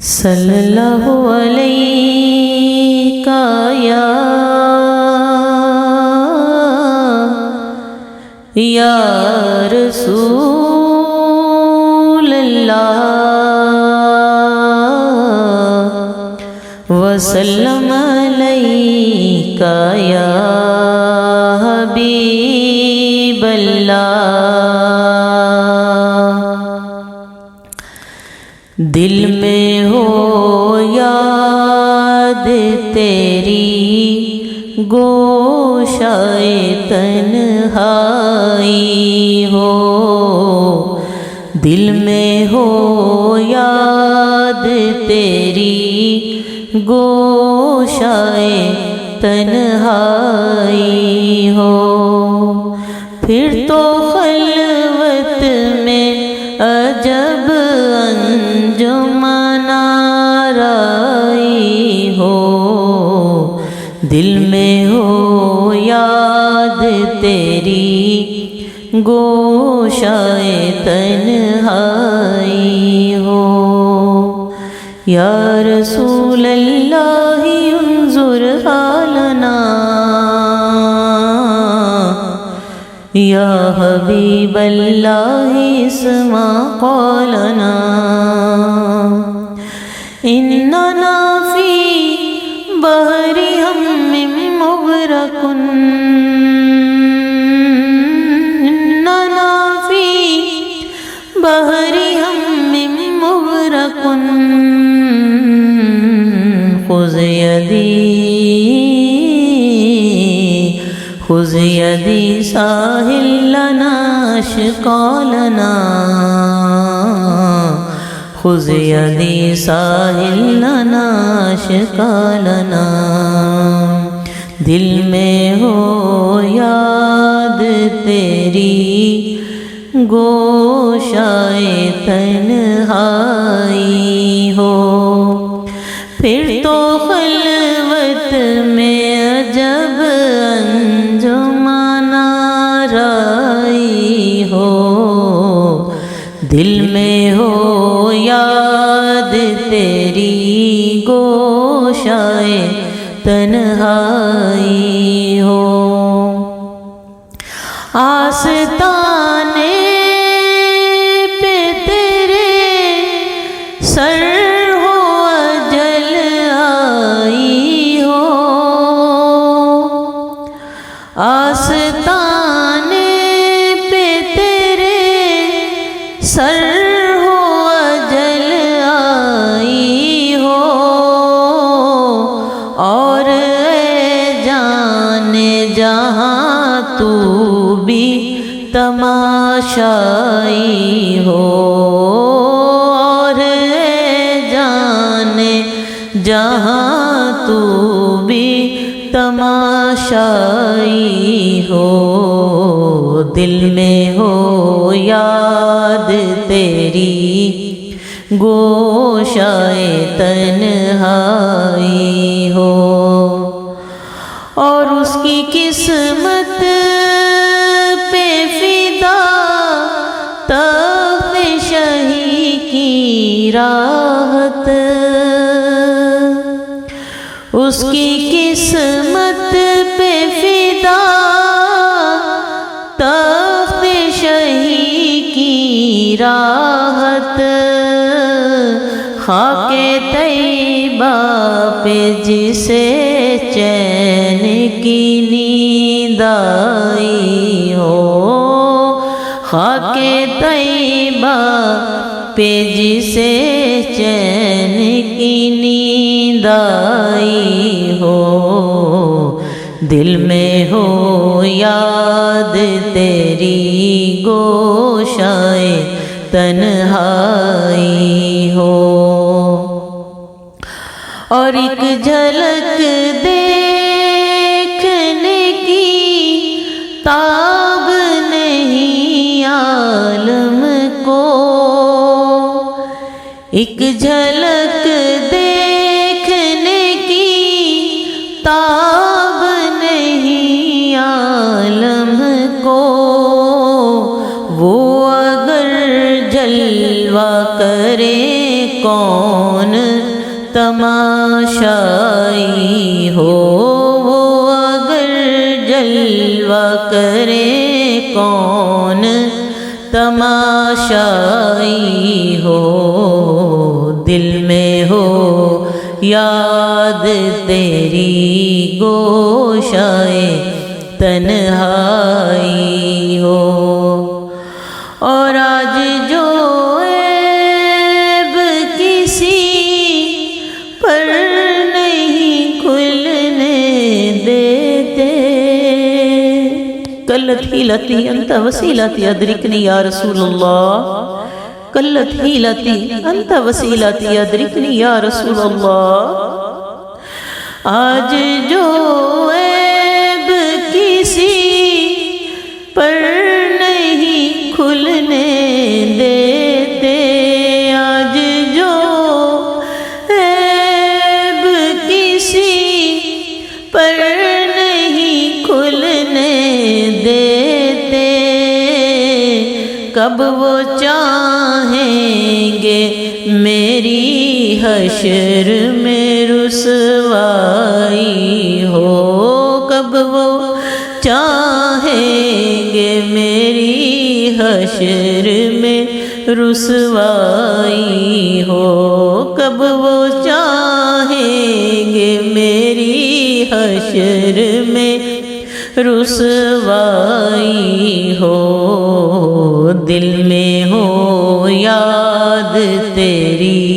صلی اللہ علیہ یا رسول اللہ وسلم علیک یا حبیب اللہ۔ دل میں ہو یاد تیری گوشائے تنہائی ہو، دل میں ہو یاد تیری گوشائے تنہائی ہو، پھر تو خلوت میں عجب انجمن آرائی ہو، دل میں ہو یاد تیری گوشائے تنہائی ہو۔ یا رسول اللہ انظر حالنا، یا حبیب اللہ اسمع قولنا، اننا فی بحر ہم مغرق، اننا فی بحر ہم مغرق، خذ یدی ساحل لنا اشقا لنا، خذ یدی ساحل لنا اشقا لنا، دل میں ہو یاد تیری گوشائے تنہائی ہو، پھر تو خلوت میں عجب انجمن آرائی ہو، دل میں ہو یاد تیری گوشائے تنہائی ہو، آستانے پہ تیرے سر ہو اجل آئی ہو، آستانے پہ تیرے سر ہو اجل آئی ہو، اور اے جان جہاں تو بھی تماشائی ہو، اور اے جان جہاں تو بھی تماشائی ہو، دل میں ہو یاد تیری گوشائے تنہائی ہو، اور اس کی قسمت پہ فدا تخت شہی کی راحت، اس کی قسمت پہ فدا تخت شہی کی راحت، خاک طیبہ پہ جسے چین کی نیند آئی ہو، خاک طیبہ پہ جسے چین کی نیند آئی ہو، دل میں ہو یاد تیری گوشائے تنہائی ہو، اور ایک جھلک دیکھنے کی تاب نہیں عالم کو، ایک جھلک دیکھنے کی تاب نہیں عالم کو، وہ اگر جلوہ کرے کون کون تماشائی ہو، وہ اگر جلوہ کرے کون تماشائی ہو، دل میں ہو یاد تیری گوشائے تنہائی ہو، اور آج جو عیب کسی پر نہیں کھلنے دیتے، قلت حیلتی انت وسیلتی ادرکنی یا رسول اللہ، قلت حیلتی انت وسیلتی ادرکنی یا رسول اللہ، آج جو عیب کسی پر نہیں کھلنے دیتے، آج جو عیب کسی پر نہیں کھلنے دیتے، کب وہ چاہیں گے میری حشر میں رسوائی ہو، کب وہ چاہیں گے میری حشر میں رسوائی ہو، کب وہ چاہیں گے میری حشر میں رسوائی ہو، دل میں ہو یاد تیری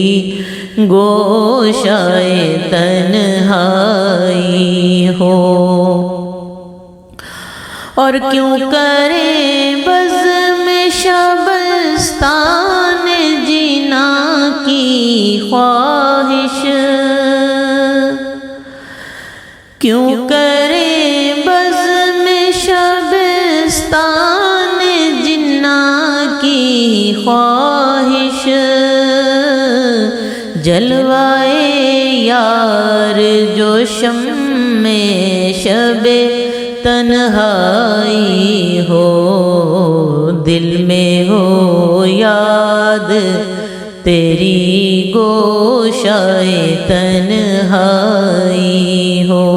گوشائے تنہائی ہو، اور کیوں کریں بزم شبستان جینا کی خواہش، کیوں کریں بزم شبستان جینا کی خواہش، جلوائے یار جو شمع شب تنہائی ہو، دل میں ہو یاد تیری گوشائے تنہائی ہو،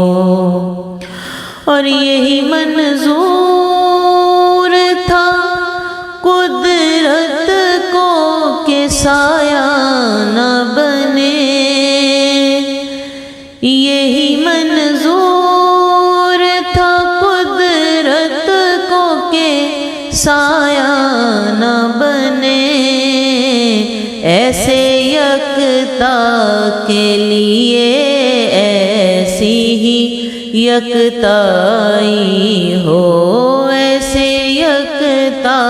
اور یہی منظور تھا قدرت کو کہ سایہ نہ بنے، یہی منظور تھا قدرت کو کہ سایہ نہ بنے، ایسے یکتا کے لیے ایسی ہی یکتائی ہو، ایسے یکتا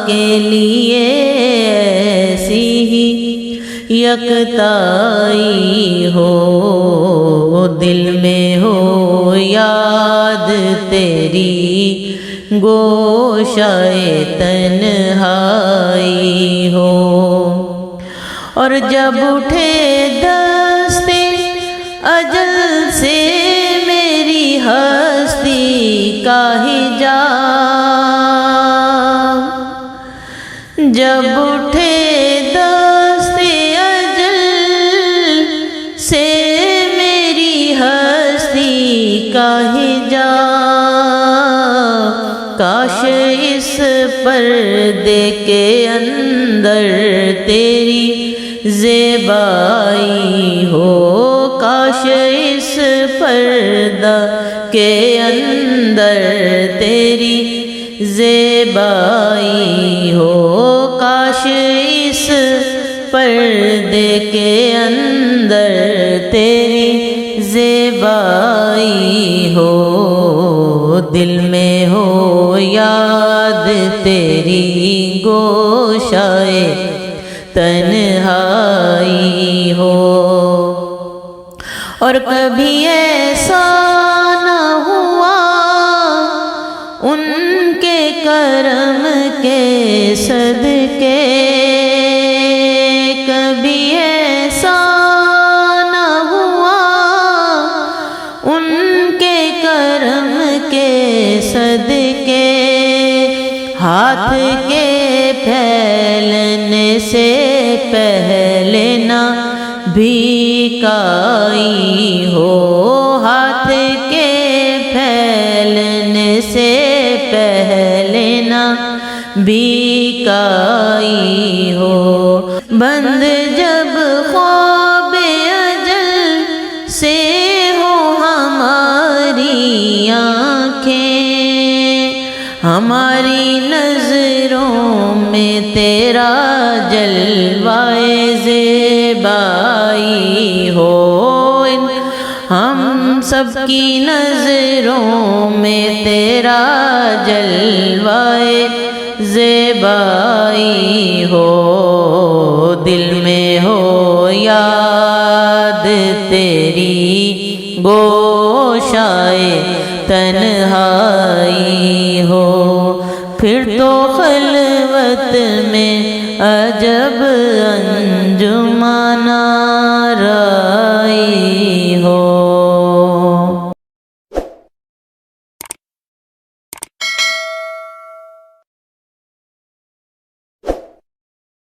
کے لیے ایسی ہی یکتائی ہو، دل میں ہو یاد تیری گوشائے تنہائی ہو، اور جب اٹھے دستے اجل سے میری ہستی کا حجاب، جب اٹھے دستے اجل سے میری ہستی کا حجاب، کاش اس پردے کے اندر تیری زیبائی ہو، کاش اس پردہ کے اندر تیری زیبائی ہو، کاش اس پردے کے اندر تیری زیبائی ہو، دل میں ہو یاد تیری گوشائے تنہائی ہو، اور کبھی ایسا نہ ہوا ان کے کرم کے صدقے، کبھی ایسا نہ ہوا ان کے کرم کے صدقے، ہاتھ کے پھیلنے سے پہلے نہ بھیکائی ہو، ہاتھ کے پھیلنے سے پہلے نہ بھیکائی ہو، بند جب خواب اجل سے ہو ہماری آنکھیں، ہماری نظروں میں تیرا جلوائے زیبائی ہو، ہم سب کی نظروں میں تیرا جلوائے زیبائی ہو، دل میں ہو یاد تیری گوشائے تنہائی ہو، پھر تو خلوت میں عجب انجمن